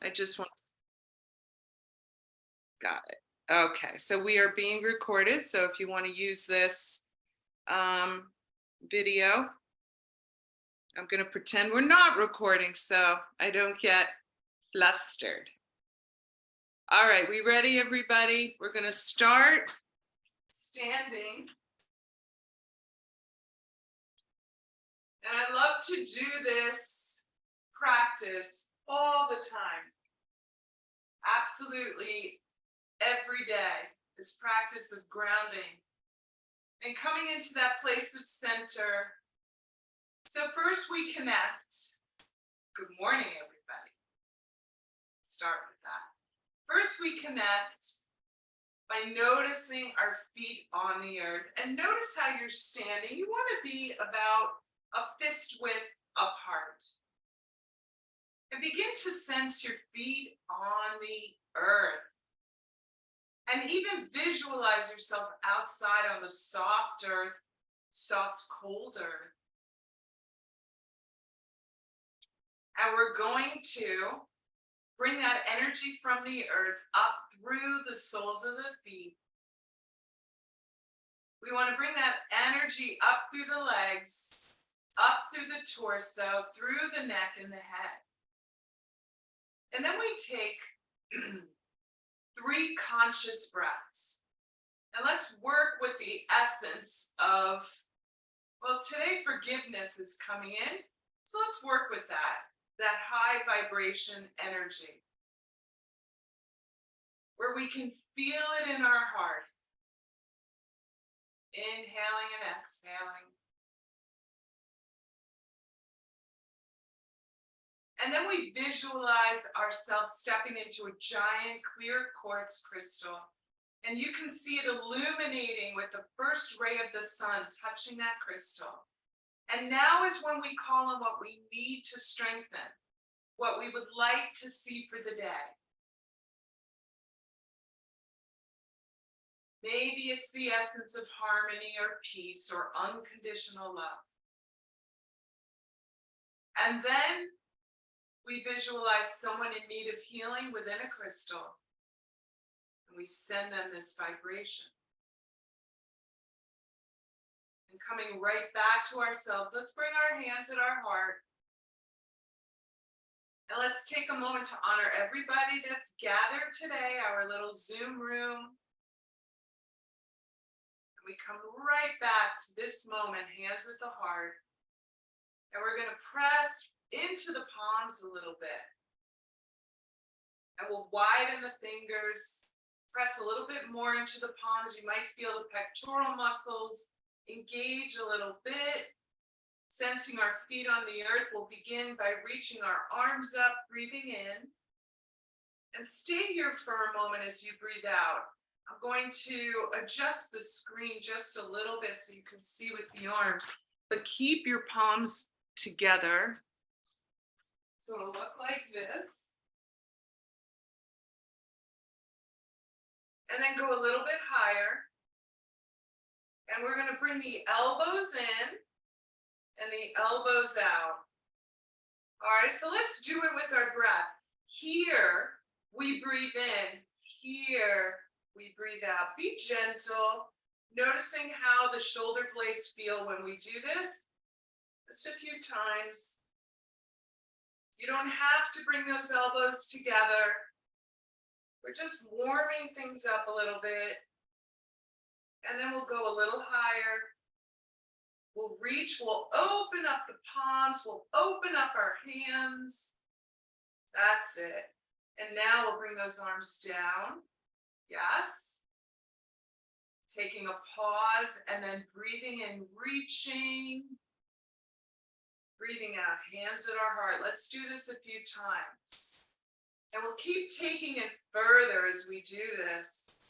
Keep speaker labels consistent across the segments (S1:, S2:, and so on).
S1: I just want got it. Okay, so we are being recorded. So if you want to use this um, video, I'm going to pretend we're not recording so I don't get flustered. All right, we ready, everybody? We're going to start standing. And I love to do this practice all the time. Absolutely every day, this practice of grounding and coming into that place of center. So first we connect. Good morning, everybody. Start with that. First we connect by noticing our feet on the earth, and notice how you're standing. You want to be about a fist width apart. And begin to sense your feet on the earth. And even visualize yourself outside on the soft earth, soft, cold earth. And we're going to bring that energy from the earth up through the soles of the feet. We want to bring that energy up through the legs, up through the torso, through the neck and the head. And then we take 3 conscious breaths. And let's work with the essence of, well, today forgiveness is coming in. So let's work with that high vibration energy, where we can feel it in our heart. Inhaling and exhaling. And then we visualize ourselves stepping into a giant clear quartz crystal. And you can see it illuminating with the first ray of the sun touching that crystal. And now is when we call on what we need to strengthen, what we would like to see for the day. Maybe it's the essence of harmony or peace or unconditional love. And then we visualize someone in need of healing within a crystal. And we send them this vibration. And coming right back to ourselves, let's bring our hands at our heart. And let's take a moment to honor everybody that's gathered today, our little Zoom room. And we come right back to this moment, hands at the heart. And we're going to press into the palms a little bit. And we'll widen the fingers, press a little bit more into the palms. You might feel the pectoral muscles engage a little bit. Sensing our feet on the earth, we'll begin by reaching our arms up, breathing in. And stay here for a moment as you breathe out. I'm going to adjust the screen just a little bit so you can see with the arms, but keep your palms together. So it'll look like this. And then go a little bit higher. And we're going to bring the elbows in and the elbows out. All right, so let's do it with our breath. Here, we breathe in. Here, we breathe out. Be gentle, noticing how the shoulder blades feel when we do this. Just a few times. You don't have to bring those elbows together. We're just warming things up a little bit. And then we'll go a little higher. We'll reach, we'll open up the palms, we'll open up our hands. That's it. And now we'll bring those arms down. Yes. Taking a pause and then breathing in, reaching. Breathing out, hands at our heart. Let's do this a few times. And we'll keep taking it further as we do this.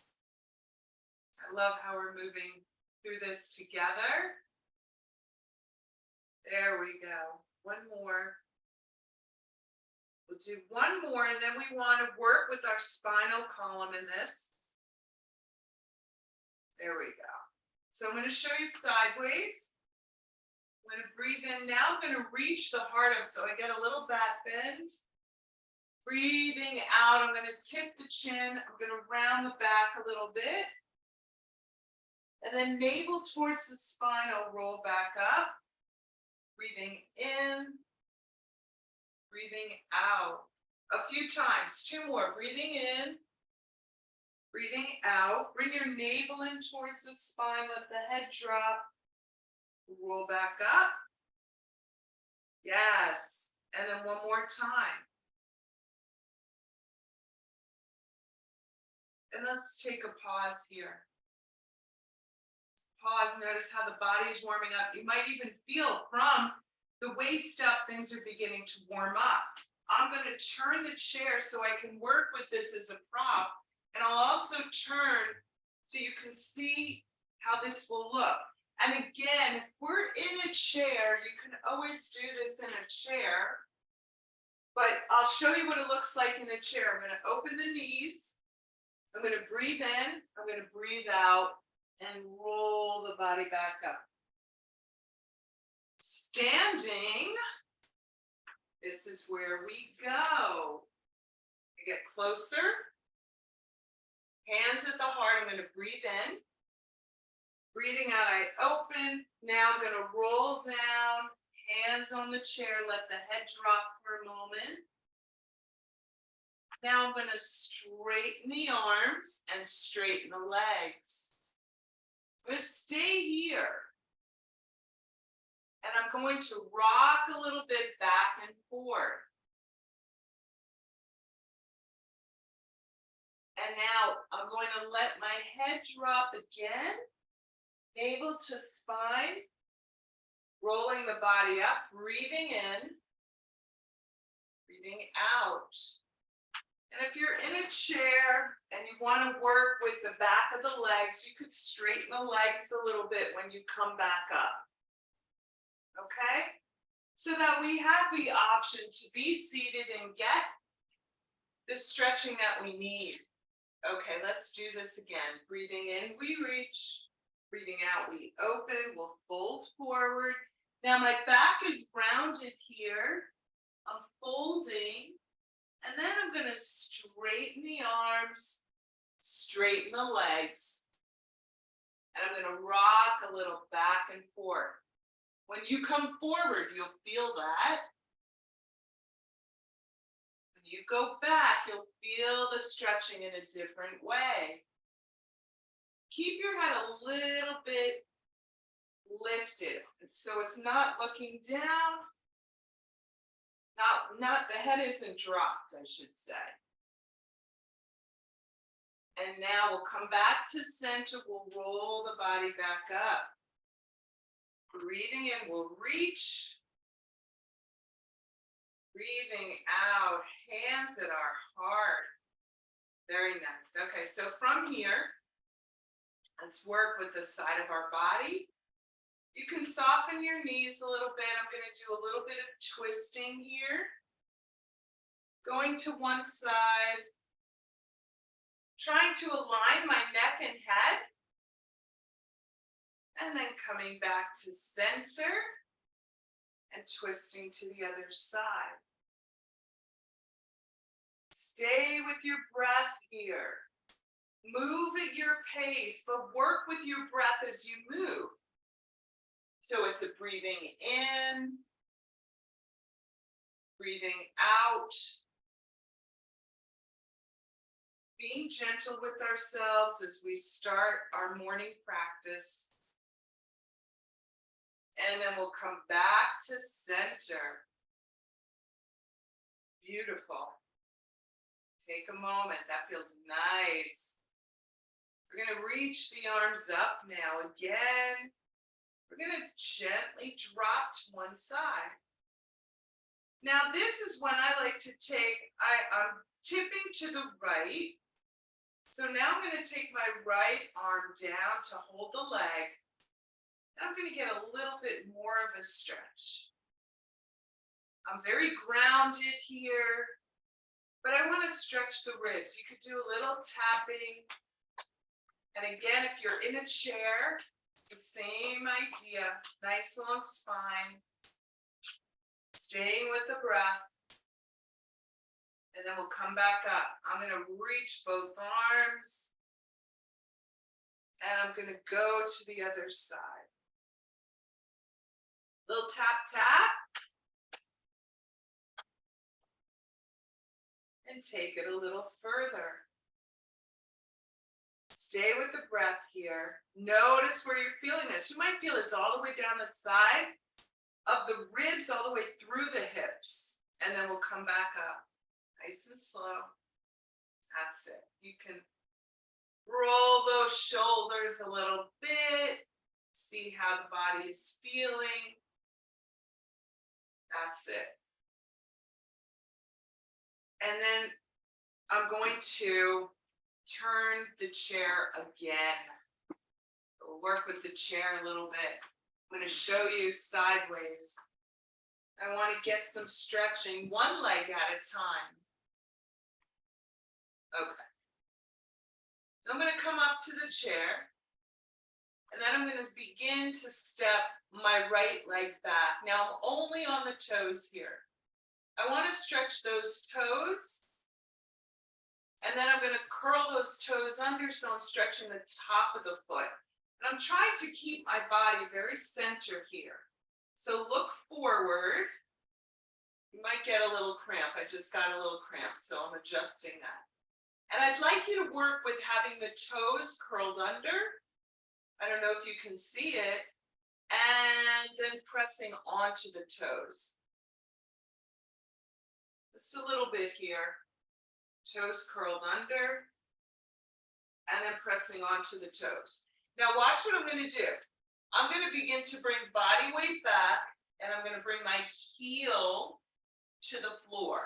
S1: I love how we're moving through this together. There we go. One more. We'll do one more, and then we want to work with our spinal column in this. There we go. So I'm going to show you sideways. I'm going to breathe in now. I'm going to reach the heart up so I get a little back bend. Breathing out, I'm going to tip the chin. I'm going to round the back a little bit. And then navel towards the spine, I'll roll back up. Breathing in, breathing out. A few times, 2 more. Breathing in, breathing out. Bring your navel in towards the spine, let the head drop. Roll back up. Yes. And then one more time. And let's take a pause here. Pause, notice how the body is warming up. You might even feel from the waist up, things are beginning to warm up. I'm going to turn the chair so I can work with this as a prop. And I'll also turn so you can see how this will look. And again, if we're in a chair, you can always do this in a chair. But I'll show you what it looks like in a chair. I'm going to open the knees. I'm going to breathe in. I'm going to breathe out and roll the body back up. Standing, this is where we go. I get closer. Hands at the heart. I'm going to breathe in. Breathing out, I open. Now I'm going to roll down. Hands on the chair. Let the head drop for a moment. Now I'm going to straighten the arms and straighten the legs. I'm going to stay here. And I'm going to rock a little bit back and forth. And now I'm going to let my head drop again. Navel to spine. Rolling the body up. Breathing in. Breathing out. And if you're in a chair and you want to work with the back of the legs, you could straighten the legs a little bit when you come back up. Okay? So that we have the option to be seated and get the stretching that we need. Okay, let's do this again. Breathing in, we reach. Breathing out, we open. We'll fold forward. Now my back is rounded here. I'm folding. And then I'm going to straighten the arms, straighten the legs, and I'm going to rock a little back and forth. When you come forward, you'll feel that. When you go back, you'll feel the stretching in a different way. Keep your head a little bit lifted, so it's not looking down. Not the head isn't dropped, I should say. And now we'll come back to center. We'll roll the body back up. Breathing in, we'll reach. Breathing out, hands at our heart. Very nice. Okay, so from here, let's work with the side of our body. You can soften your knees a little bit. I'm going to do a little bit of twisting here. Going to one side. Trying to align my neck and head. And then coming back to center. And twisting to the other side. Stay with your breath here. Move at your pace, but work with your breath as you move. So it's a breathing in, breathing out, being gentle with ourselves as we start our morning practice. And then we'll come back to center. Beautiful. Take a moment. That feels nice. We're going to reach the arms up now again. We're going to gently drop to one side. Now, this is when I like to take, I'm tipping to the right. So now I'm going to take my right arm down to hold the leg. I'm going to get a little bit more of a stretch. I'm very grounded here, but I want to stretch the ribs. You could do a little tapping. And again, if you're in a chair, it's the same idea. Nice long spine. Staying with the breath. And then we'll come back up. I'm going to reach both arms. And I'm going to go to the other side. Little tap, tap. And take it a little further. Stay with the breath here. Notice where you're feeling this. You might feel this all the way down the side of the ribs, all the way through the hips. And then we'll come back up. Nice and slow. That's it. You can roll those shoulders a little bit. See how the body is feeling. That's it. And then I'm going to turn the chair again. We'll work with the chair a little bit. I'm going to show you sideways. I want to get some stretching, one leg at a time. Okay. So I'm going to come up to the chair. And then I'm going to begin to step my right leg back. Now I'm only on the toes here. I want to stretch those toes. And then I'm going to curl those toes under, so I'm stretching the top of the foot. And I'm trying to keep my body very centered here. So look forward. You might get a little cramp. I just got a little cramp, so I'm adjusting that. And I'd like you to work with having the toes curled under. I don't know if you can see it. And then pressing onto the toes. Just a little bit here. Toes curled under. And then pressing onto the toes. Now watch what I'm going to do. I'm going to begin to bring body weight back. And I'm going to bring my heel to the floor.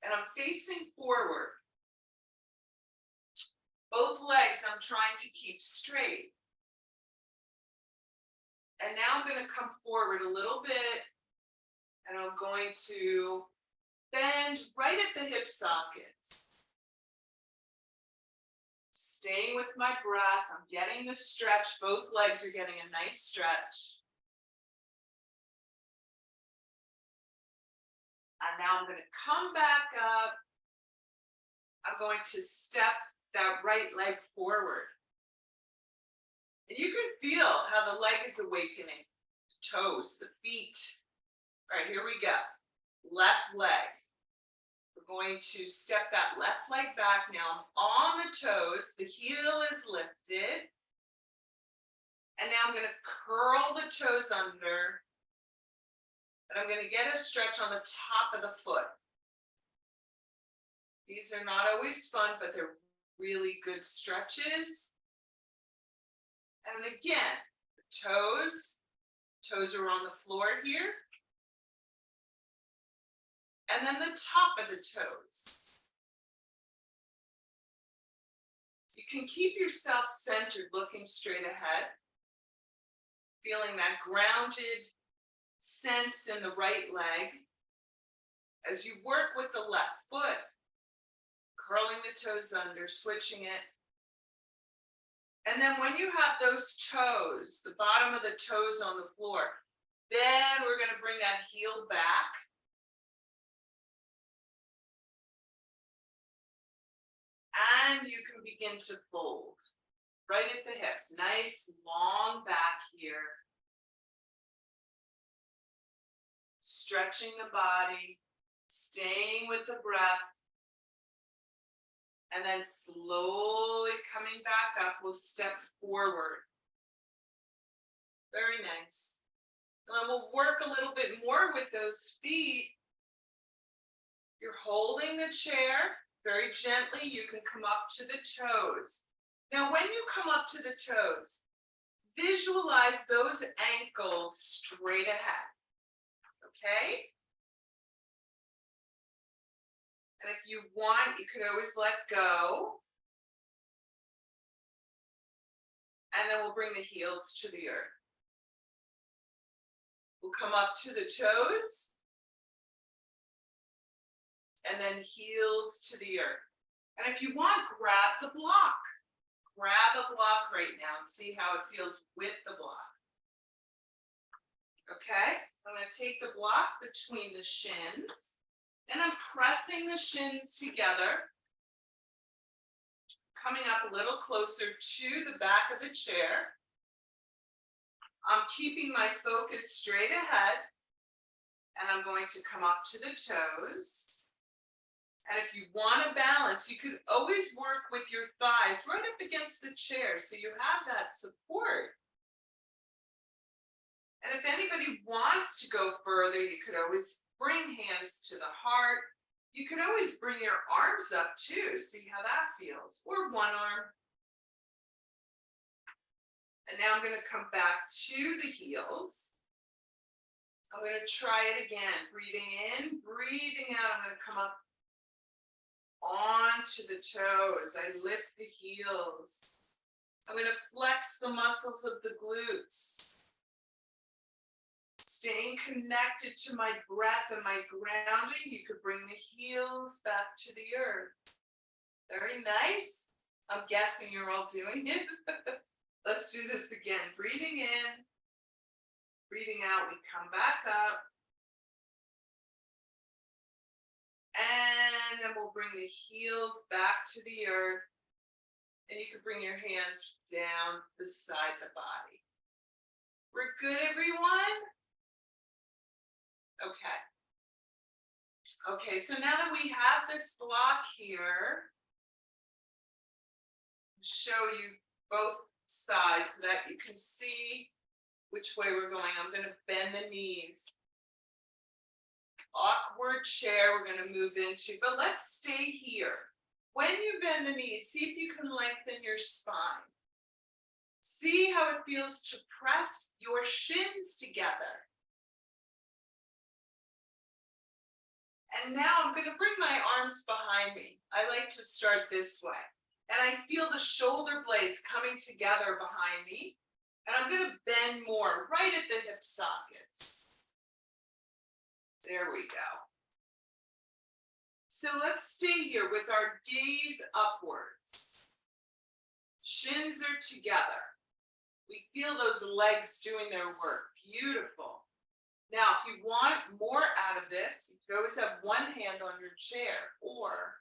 S1: And I'm facing forward. Both legs I'm trying to keep straight. And now I'm going to come forward a little bit. And I'm going to bend right at the hip sockets. Staying with my breath. I'm getting the stretch. Both legs are getting a nice stretch. And now I'm going to come back up. I'm going to step that right leg forward. And you can feel how the leg is awakening. The toes, the feet. All right, here we go. Left leg. We're going to step that left leg back now. I'm on the toes. The heel is lifted. And now I'm going to curl the toes under. And I'm going to get a stretch on the top of the foot. These are not always fun, but they're really good stretches. And again, the toes are on the floor here. And then the top of the toes. You can keep yourself centered, looking straight ahead. Feeling that grounded sense in the right leg. As you work with the left foot, curling the toes under, switching it. And then when you have those toes, the bottom of the toes on the floor, then we're going to bring that heel back. And you can begin to fold right at the hips. Nice long back here. Stretching the body, staying with the breath. And then slowly coming back up, we'll step forward. Very nice. And then we'll work a little bit more with those feet. You're holding the chair. Very gently, you can come up to the toes. Now, when you come up to the toes, visualize those ankles straight ahead. Okay? And if you want, you could always let go. And then we'll bring the heels to the earth. We'll come up to the toes. And then heels to the earth. And if you want, grab the block. Grab a block right now and see how it feels with the block. Okay, I'm going to take the block between the shins. And I'm pressing the shins together, coming up a little closer to the back of the chair. I'm keeping my focus straight ahead, and I'm going to come up to the toes. And if you want to balance, you could always work with your thighs right up against the chair so you have that support. And if anybody wants to go further, you could always bring hands to the heart. You could always bring your arms up too, see how that feels, or one arm. And now I'm going to come back to the heels. I'm going to try it again. Breathing in, breathing out. I'm going to come up onto the toes. I lift the heels. I'm going to flex the muscles of the glutes. Staying connected to my breath and my grounding, you could bring the heels back to the earth. Very nice. I'm guessing you're all doing it. Let's do this again. Breathing in, breathing out, we come back up. And then we'll bring the heels back to the earth. And you can bring your hands down beside the body. We're good, everyone? Okay. Okay, so now that we have this block here, I'll show you both sides so that you can see which way we're going. I'm going to bend the knees. Awkward chair we're going to move into, but let's stay here. When you bend the knees, see if you can lengthen your spine. See how it feels to press your shins together. And now I'm going to bring my arms behind me. I like to start this way. And I feel the shoulder blades coming together behind me. And I'm going to bend more right at the hip sockets. There we go. So let's stay here with our gaze upwards. Shins are together. We feel those legs doing their work. Beautiful. Now, if you want more out of this, you can always have one hand on your chair or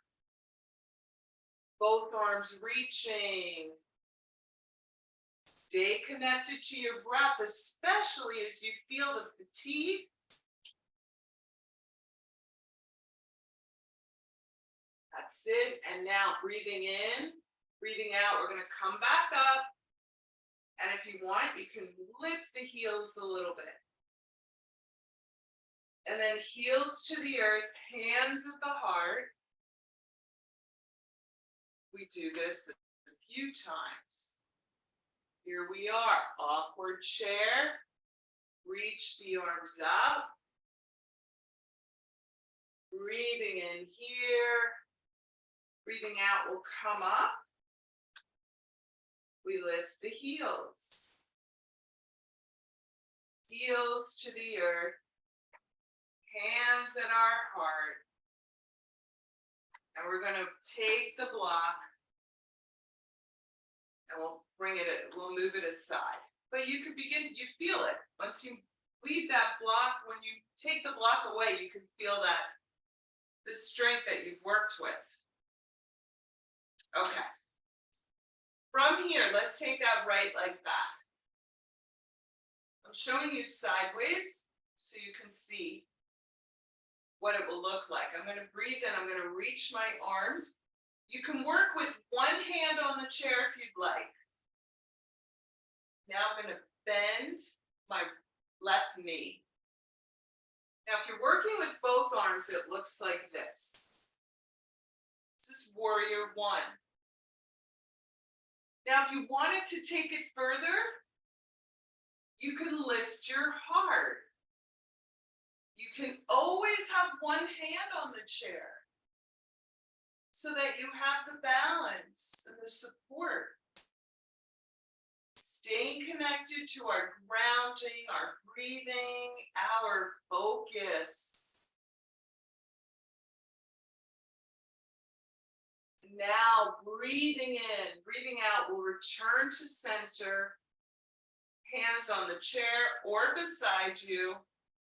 S1: both arms reaching. Stay connected to your breath, especially as you feel the fatigue. That's it. And now breathing in, breathing out, we're going to come back up. And if you want, you can lift the heels a little bit. And then heels to the earth, hands at the heart. We do this a few times. Here we are, awkward chair. Reach the arms up. Breathing in here. Breathing out will come up. We lift the heels. Heels to the earth. Hands at our heart. And we're going to take the block and we'll we'll move it aside. But you can begin, you feel it. Once you leave that block, when you take the block away, you can feel that, the strength that you've worked with. Okay. From here, let's take that right leg back. I'm showing you sideways so you can see what it will look like. I'm going to breathe in, I'm going to reach my arms. You can work with one hand on the chair if you'd like. Now I'm going to bend my left knee. Now, if you're working with both arms, it looks like this. This is warrior one. Now, if you wanted to take it further, you can lift your heart. You can always have one hand on the chair so that you have the balance and the support. Staying connected to our grounding, our breathing, our focus. Now, breathing in, breathing out, we'll return to center. Hands on the chair or beside you.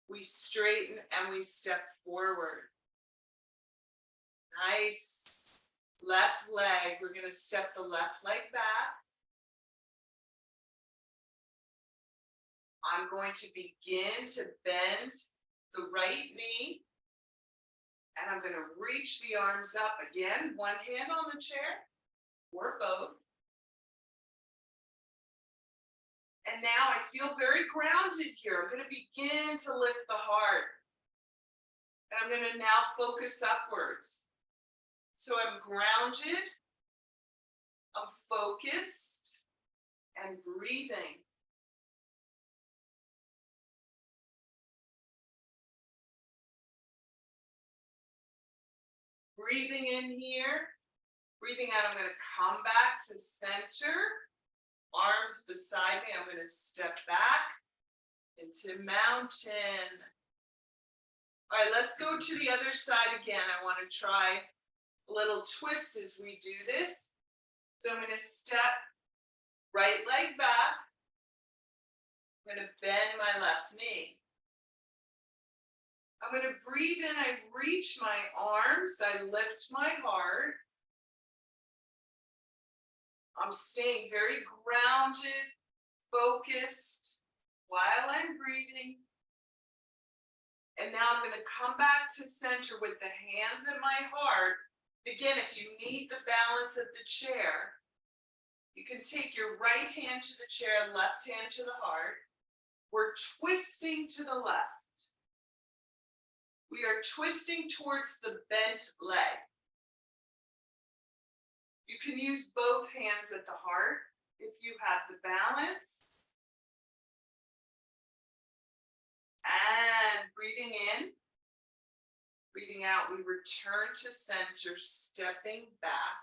S1: We straighten and we step forward. Nice. Left leg. We're going to step the left leg back. I'm going to begin to bend the right knee. And I'm going to reach the arms up again. One hand on the chair or both. And now I feel very grounded here. I'm going to begin to lift the heart. And I'm going to now focus upwards. So I'm grounded, I'm focused, and breathing. Breathing in here, breathing out. I'm going to come back to center, arms beside me. I'm going to step back into mountain. All right, let's go to the other side again. I want to try a little twist as we do this. So I'm going to step right leg back. I'm going to bend my left knee. I'm going to breathe in. I reach my arms. I lift my heart. I'm staying very grounded, focused while I'm breathing. And now I'm going to come back to center with the hands at my heart. Again, if you need the balance of the chair, you can take your right hand to the chair, left hand to the heart. We're twisting to the left. We are twisting towards the bent leg. You can use both hands at the heart if you have the balance. And breathing in, breathing out, we return to center, stepping back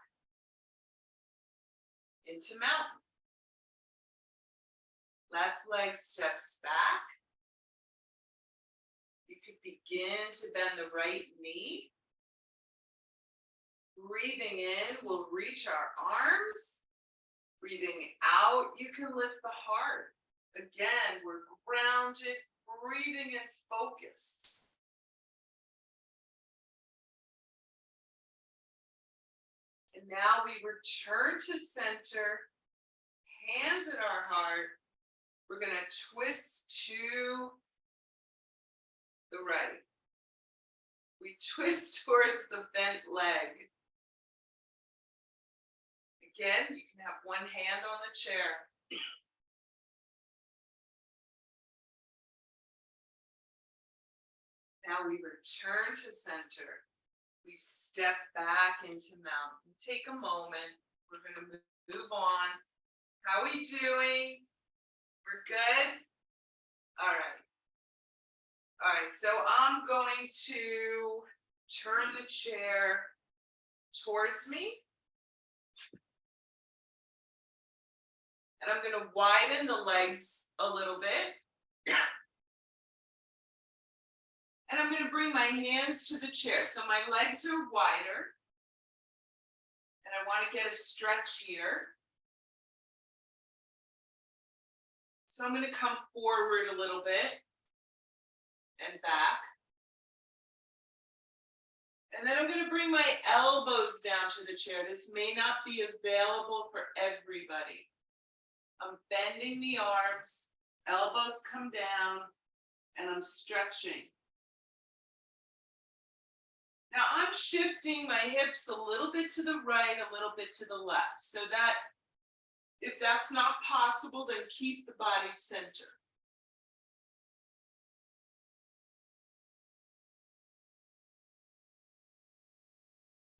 S1: into mountain. Left leg steps back. You could begin to bend the right knee. Breathing in, we'll reach our arms. Breathing out, you can lift the heart. Again, we're grounded, breathing and focused. And now we return to center, hands at our heart. We're going to twist to the right. We twist towards the bent leg. Again, you can have one hand on the chair. Now we return to center. We step back into mountain. Take a moment. We're going to move on. How are we doing? We're good? All right. All right, so I'm going to turn the chair towards me. And I'm going to widen the legs a little bit. And I'm going to bring my hands to the chair. So my legs are wider. And I want to get a stretch here. So I'm going to come forward a little bit and back. And then I'm going to bring my elbows down to the chair. This may not be available for everybody. I'm bending the arms, elbows come down, and I'm stretching. Now I'm shifting my hips a little bit to the right, a little bit to the left. So that if that's not possible, then keep the body centered.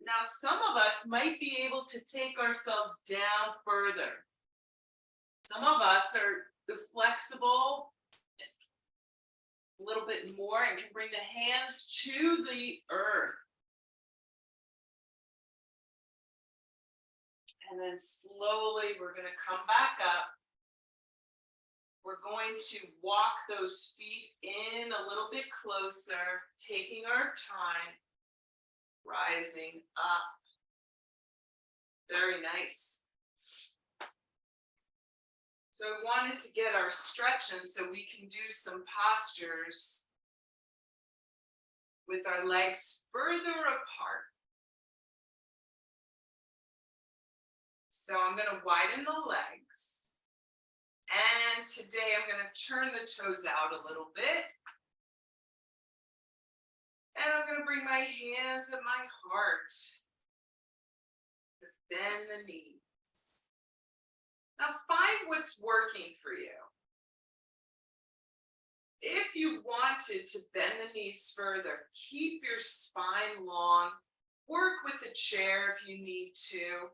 S1: Now, some of us might be able to take ourselves down further. Some of us are flexible a little bit more and can bring the hands to the earth. And then slowly we're going to come back up. We're going to walk those feet in a little bit closer, taking our time, rising up. Very nice. So I wanted to get our stretch in so we can do some postures with our legs further apart. So I'm going to widen the legs. And today I'm going to turn the toes out a little bit. And I'm going to bring my hands at my heart. Bend the knees. Now find what's working for you. If you wanted to bend the knees further, keep your spine long. Work with the chair if you need to.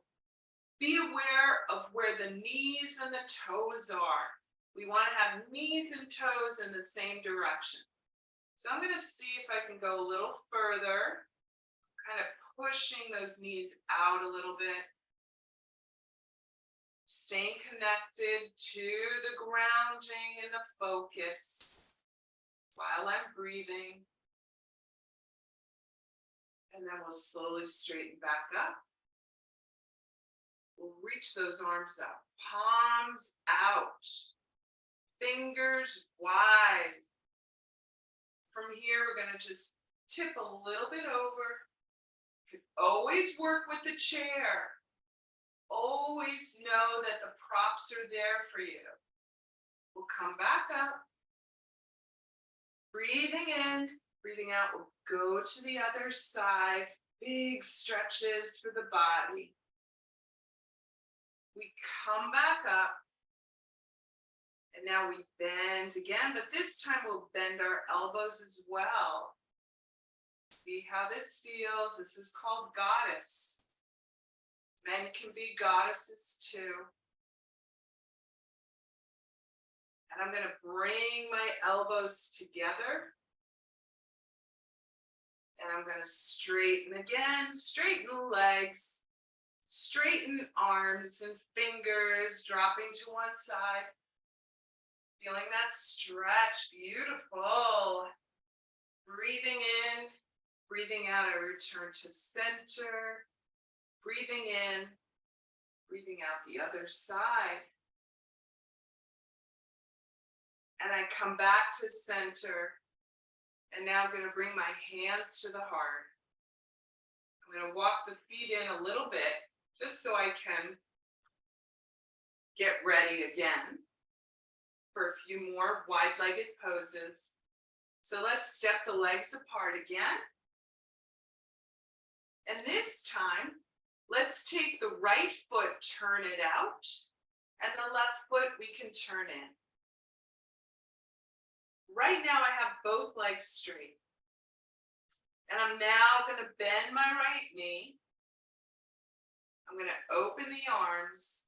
S1: Be aware of where the knees and the toes are. We want to have knees and toes in the same direction. So I'm going to see if I can go a little further, kind of pushing those knees out a little bit. Staying connected to the grounding and the focus while I'm breathing. And then we'll slowly straighten back up. We'll reach those arms up, palms out, fingers wide. From here, we're going to just tip a little bit over. You can always work with the chair. Always know that the props are there for you. We'll come back up. Breathing in, breathing out. We'll go to the other side. Big stretches for the body. We come back up. And now we bend again, but this time we'll bend our elbows as well. See how this feels. This is called goddess. Men can be goddesses too. And I'm going to bring my elbows together. And I'm going to straighten again, straighten the legs, straighten arms and fingers, dropping to one side. Feeling that stretch, beautiful. Breathing in, breathing out, I return to center. Breathing in, breathing out the other side. And I come back to center. And now I'm going to bring my hands to the heart. I'm going to walk the feet in a little bit, just so I can get ready again for a few more wide-legged poses. So let's step the legs apart again. And this time, let's take the right foot, turn it out, and the left foot we can turn in. Right now I have both legs straight. And I'm now going to bend my right knee. I'm going to open the arms,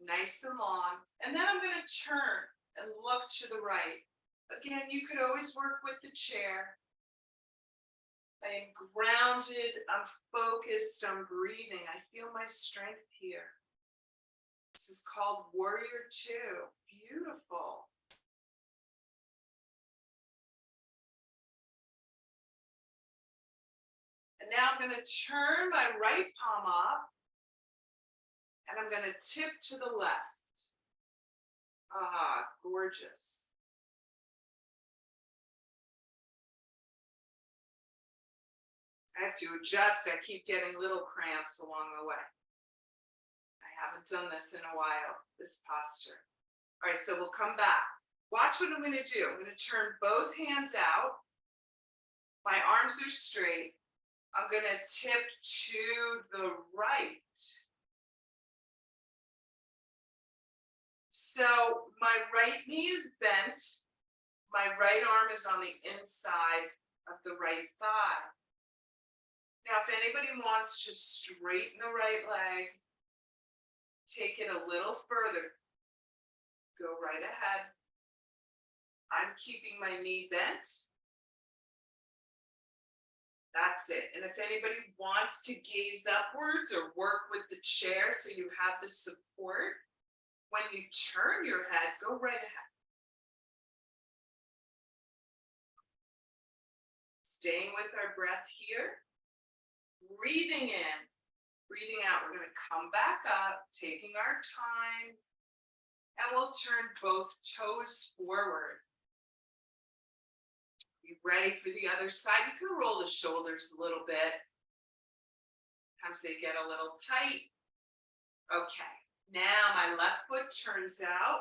S1: nice and long, and then I'm going to turn and look to the right. Again, you could always work with the chair. I am grounded, I'm focused, I'm breathing. I feel my strength here. This is called Warrior Two. Beautiful. And now I'm going to turn my right palm up, and I'm going to tip to the left. Ah, gorgeous. I have to adjust. I keep getting little cramps along the way. I haven't done this in a while, this posture. All right, so we'll come back. Watch what I'm going to do. I'm going to turn both hands out. My arms are straight. I'm going to tip to the right. So my right knee is bent. My right arm is on the inside of the right thigh. Now, if anybody wants to straighten the right leg, take it a little further. Go right ahead. I'm keeping my knee bent. That's it. And if anybody wants to gaze upwards or work with the chair so you have the support, when you turn your head, go right ahead. Staying with our breath here. Breathing in, breathing out. We're going to come back up, taking our time, and we'll turn both toes forward. Be ready for the other side. You can roll the shoulders a little bit. Sometimes they get a little tight. Okay, now my left foot turns out,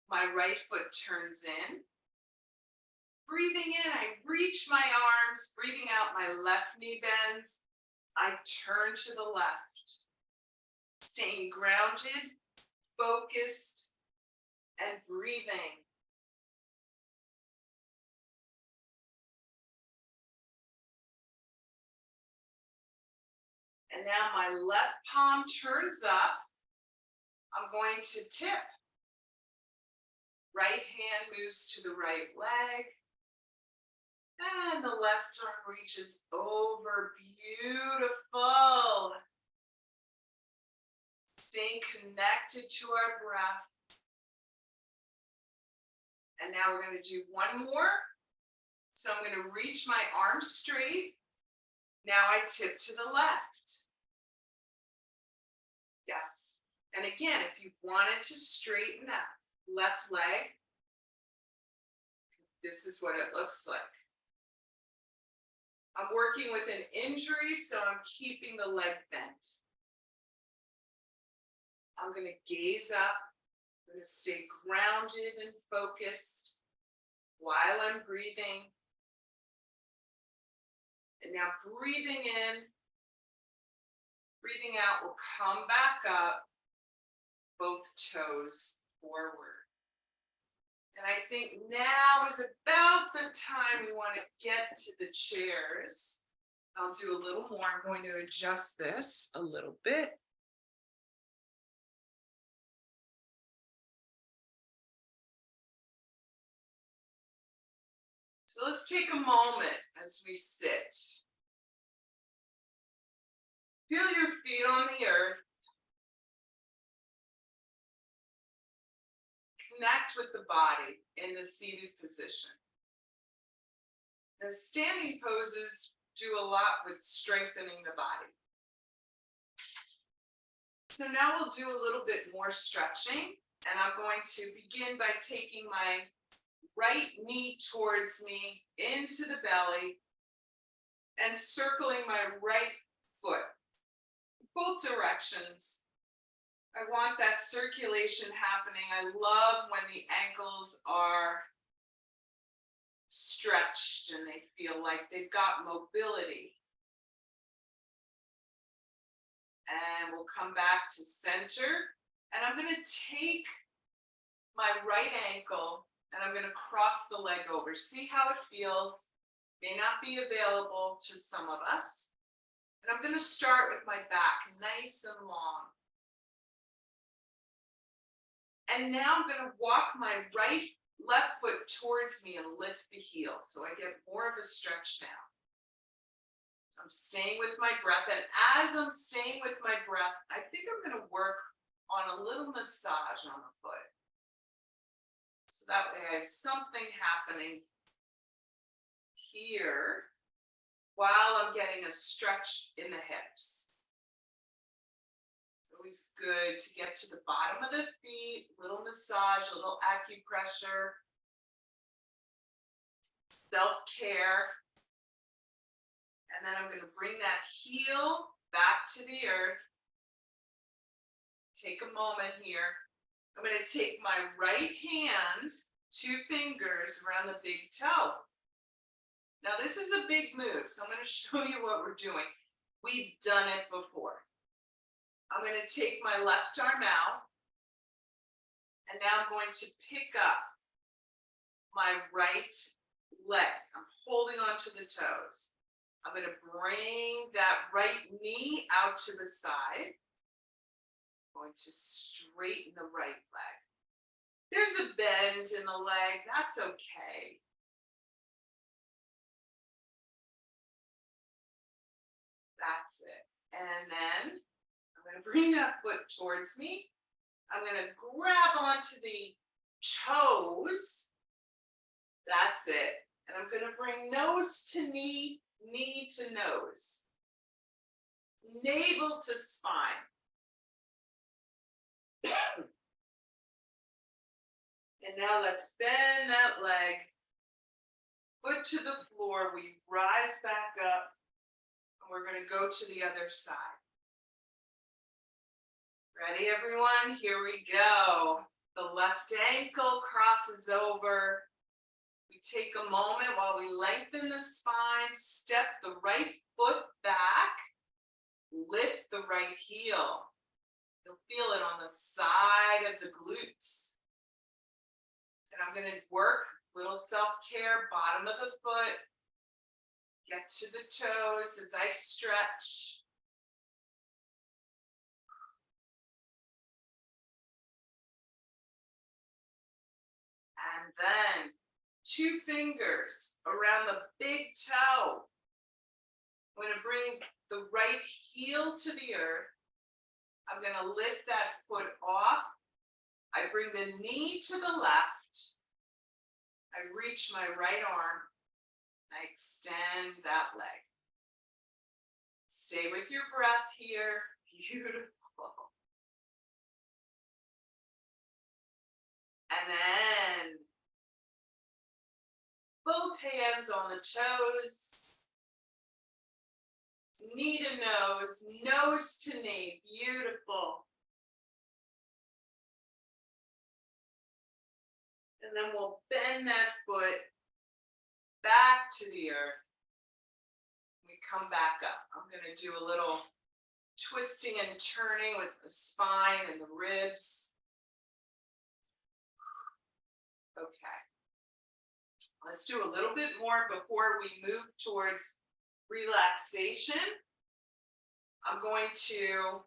S1: my right foot turns in. Breathing in, I reach my arms. Breathing out, my left knee bends. I turn to the left, staying grounded, focused, and breathing. And now my left palm turns up. I'm going to tip. Right hand moves to the right leg. And the left arm reaches over. Beautiful. Staying connected to our breath. And now we're going to do one more. So I'm going to reach my arms straight. Now I tip to the left. Yes. And again, if you wanted to straighten up left leg, this is what it looks like. I'm working with an injury, so I'm keeping the leg bent. I'm going to gaze up. I'm going to stay grounded and focused while I'm breathing. And now breathing in, breathing out, we'll come back up, both toes forward. And I think now is about the time we want to get to the chairs. I'll do a little more. I'm going to adjust this a little bit. So let's take a moment as we sit. Feel your feet on the earth. Connect with the body in the seated position. The standing poses do a lot with strengthening the body. So now we'll do a little bit more stretching, and I'm going to begin by taking my right knee towards me into the belly and circling my right foot, both directions. I want that circulation happening. I love when the ankles are stretched and they feel like they've got mobility. And we'll come back to center. And I'm going to take my right ankle and I'm going to cross the leg over. See how it feels. May not be available to some of us. And I'm going to start with my back, nice and long. And now I'm going to walk my left foot towards me and lift the heel so I get more of a stretch now. I'm staying with my breath, and as I'm staying with my breath, I think I'm going to work on a little massage on the foot. So that way I have something happening here while I'm getting a stretch in the hips. Always good to get to the bottom of the feet, little massage, a little acupressure, self-care. And then I'm going to bring that heel back to the earth. Take a moment here. I'm going to take my right hand, 2 fingers around the big toe. Now this is a big move, so I'm going to show you what we're doing. We've done it before. I'm going to take my left arm out, and now I'm going to pick up my right leg. I'm holding onto the toes. I'm going to bring that right knee out to the side. I'm going to straighten the right leg. There's a bend in the leg. That's okay. That's it. And then I'm going to bring that foot towards me. I'm going to grab onto the toes. That's it. And I'm going to bring nose to knee, knee to nose, navel to spine. And now let's bend that leg, foot to the floor. We rise back up, and we're going to go to the other side. Ready, everyone? Here we go. The left ankle crosses over. We take a moment while we lengthen the spine, step the right foot back, lift the right heel. You'll feel it on the side of the glutes. And I'm going to work little self-care, bottom of the foot. Get to the toes as I stretch. And then 2 fingers around the big toe. I'm going to bring the right heel to the earth. I'm going to lift that foot off. I bring the knee to the left. I reach my right arm. I extend that leg. Stay with your breath here. Beautiful. And then both hands on the toes. Knee to nose, nose to knee. Beautiful. And then we'll bend that foot back to the earth. We come back up. I'm going to do a little twisting and turning with the spine and the ribs. Okay. Let's do a little bit more before we move towards relaxation. I'm going to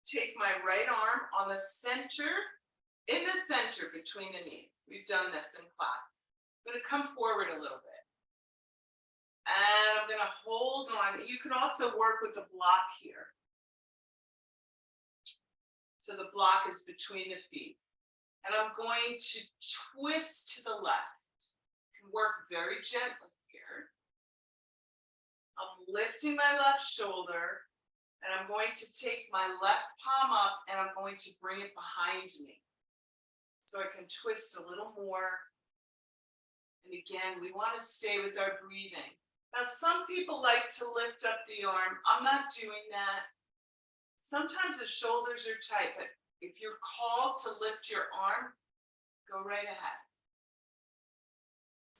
S1: take my right arm on the center, in the center between the knees. We've done this in class. I'm going to come forward a little bit. And I'm going to hold on. You could also work with the block here. So the block is between the feet. And I'm going to twist to the left. You can work very gently here. I'm lifting my left shoulder, and I'm going to take my left palm up, and I'm going to bring it behind me. So I can twist a little more. And again, we want to stay with our breathing. Now, some people like to lift up the arm. I'm not doing that. Sometimes the shoulders are tight, but if you're called to lift your arm, go right ahead.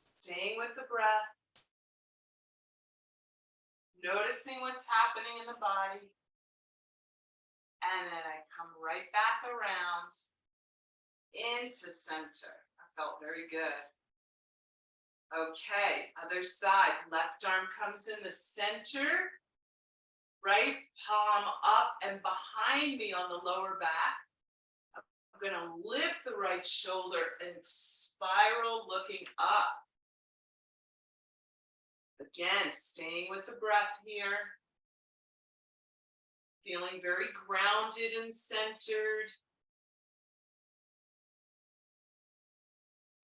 S1: Staying with the breath. Noticing what's happening in the body. And then I come right back around into center. I felt very good. Okay, other side. Left arm comes in the center. Right palm up and behind me on the lower back. I'm going to lift the right shoulder and spiral looking up. Again, staying with the breath here. Feeling very grounded and centered.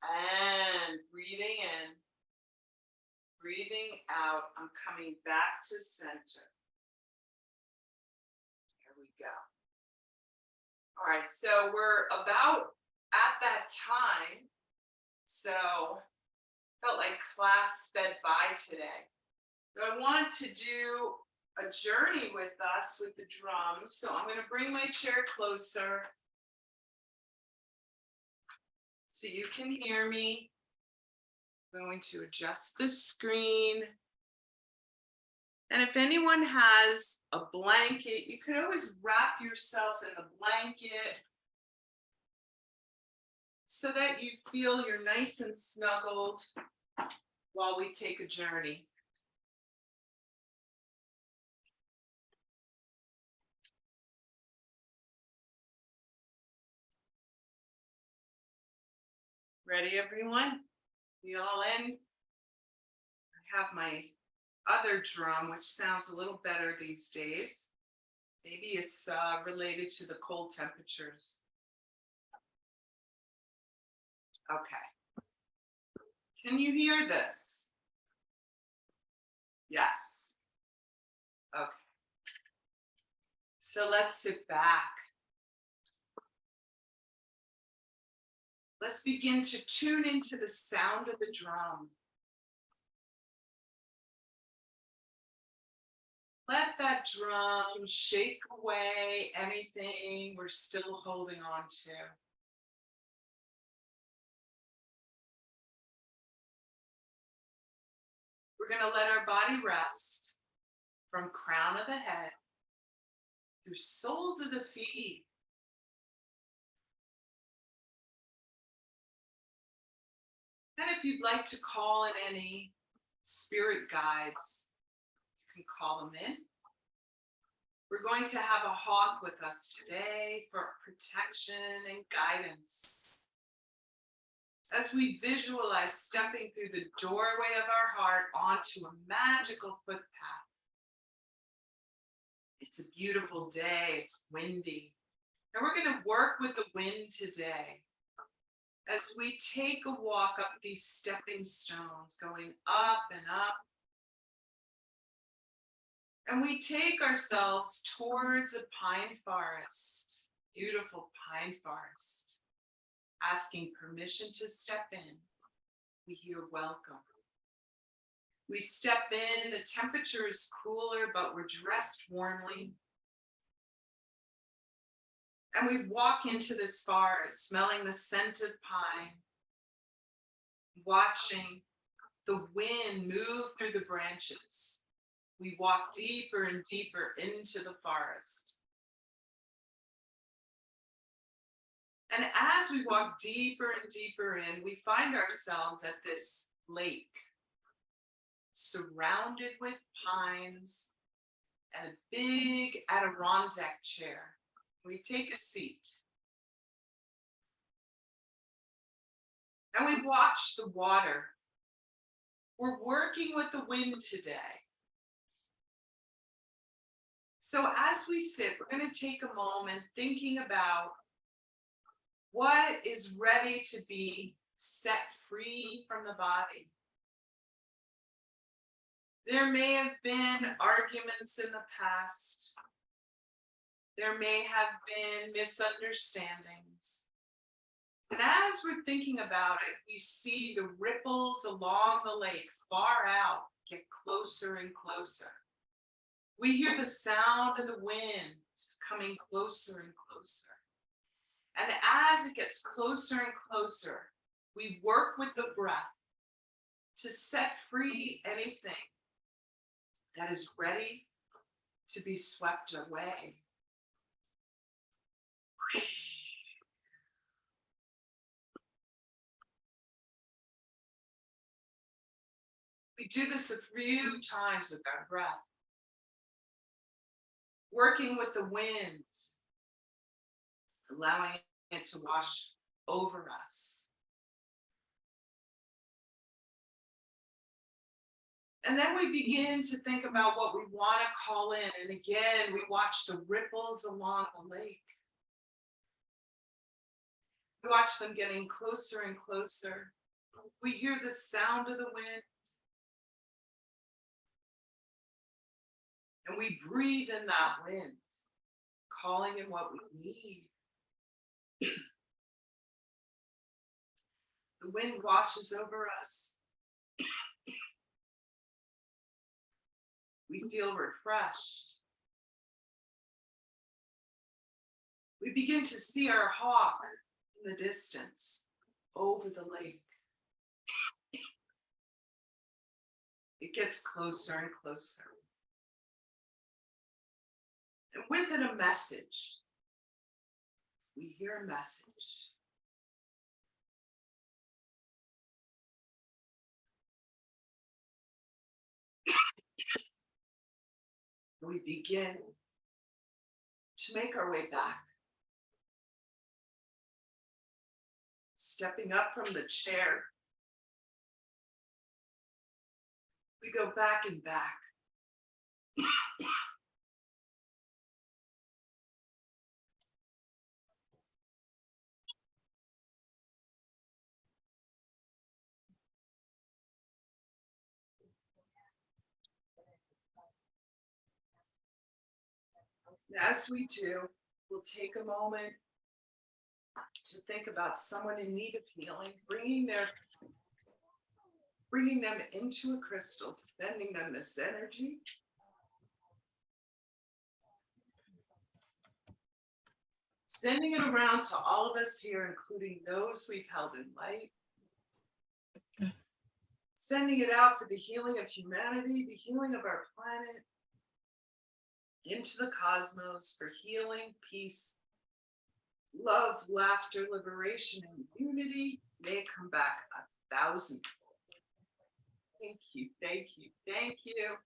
S1: And breathing in, breathing out. I'm coming back to center. Here we go. All right, so we're about at that time. So felt like class sped by today. But I want to do a journey with us with the drums. So I'm going to bring my chair closer so you can hear me. I'm going to adjust the screen. And if anyone has a blanket, you could always wrap yourself in a blanket so that you feel you're nice and snuggled while we take a journey. Ready, everyone? You all in? I have my other drum, which sounds a little better these days. Maybe it's related to the cold temperatures. Okay. Can you hear this? Yes. Okay. So let's sit back. Let's begin to tune into the sound of the drum. Let that drum shake away anything we're still holding on to. We're going to let our body rest from crown of the head through soles of the feet. And if you'd like to call in any spirit guides, you can call them in. We're going to have a hawk with us today for protection and guidance. As we visualize stepping through the doorway of our heart onto a magical footpath. It's a beautiful day, it's windy. And we're going to work with the wind today as we take a walk up these stepping stones, going up and up. And we take ourselves towards a pine forest, beautiful pine forest, asking permission to step in. We hear welcome. We step in, the temperature is cooler, but we're dressed warmly. And we walk into this forest, smelling the scent of pine, watching the wind move through the branches. We walk deeper and deeper into the forest. And as we walk deeper and deeper in, we find ourselves at this lake, surrounded with pines and a big Adirondack chair. We take a seat. And we watch the water. We're working with the wind today. So as we sit, we're going to take a moment thinking about what is ready to be set free from the body. There may have been arguments in the past. There may have been misunderstandings. And as we're thinking about it, we see the ripples along the lake far out get closer and closer. We hear the sound of the wind coming closer and closer. And as it gets closer and closer, we work with the breath to set free anything that is ready to be swept away. We do this a few times with our breath, working with the wind, allowing it to wash over us. And then we begin to think about what we want to call in. And again, we watch the ripples along the lake. We watch them getting closer and closer. We hear the sound of the wind. And we breathe in that wind, calling in what we need. The wind washes over us. We feel refreshed. We begin to see our hawk in the distance over the lake. It gets closer and closer. And with it, a message. We hear a message. We begin to make our way back. Stepping up from the chair. We go back and back. As we do, we'll take a moment to think about someone in need of healing, bringing them into a crystal, sending them this energy. Sending it around to all of us here, including those we've held in light. Sending it out for the healing of humanity, the healing of our planet, into the cosmos for healing, peace, love, laughter, liberation, and unity. May it come back 1,000-fold. Thank you, thank you, thank you.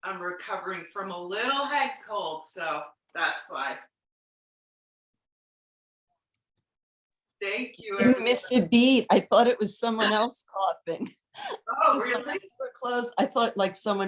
S1: I'm recovering from a little head cold, so that's why. Thank you.
S2: Didn't miss a beat. I thought it was someone else coughing.
S1: Oh,
S2: 'Cause when
S1: really?
S2: I were close, I thought like someone